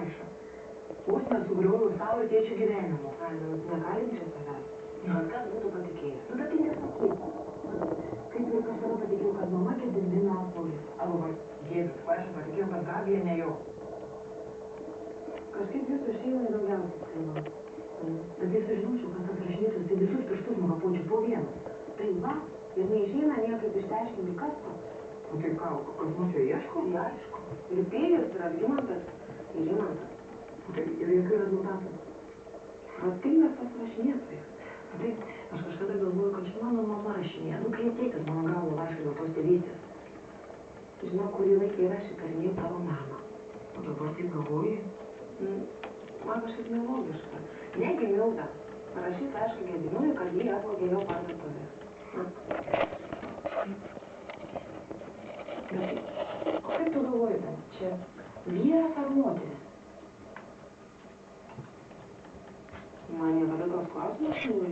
maišą. Vos nesugriovau savo tėčio gyvenimo. Ai, nu, nekalinčiau savęs. Na, Kas būtų patikėjęs? Nu, bet tai nesakyk. kaip ir kažkada patikėjau, kad mama kedina alkoholį. Arba va, Jėzus, aš patikėjau, kad Gabija ne jo. Kažkaip jūsų šeimai daugiausiai skrivo. Bet tai sužinočiau, kas atrašinėtus, tai visus pirštus nukapočiau po vieną. Tai va, ir neišeina niekaip išsiaiškinti, kas to. O tai ką, kas mūsų ieško? Tai aišku. Ir Pėjus, ir Algimantas, ir Rimantas. Tai ir jokių rezultatų. Protingas tas rašinėtojas. Tai aš kažkada galvoju, kad čia mano mama rašinėja. Nu, kai tėtis mano galvo laišką dėl tos tėvystės. Žinau, kurį laiką ir aš įtarinėjau tavo mamą. O dabar taip galvoji? Man kažkaip nelogiška. Negi Milda parašys laišką Gediminui, kad jį apvogė jo parduotuvė. Bet o kaip tu galvoji, ten čia vyras ar moteris? Man niekada tos klausimas nebuvo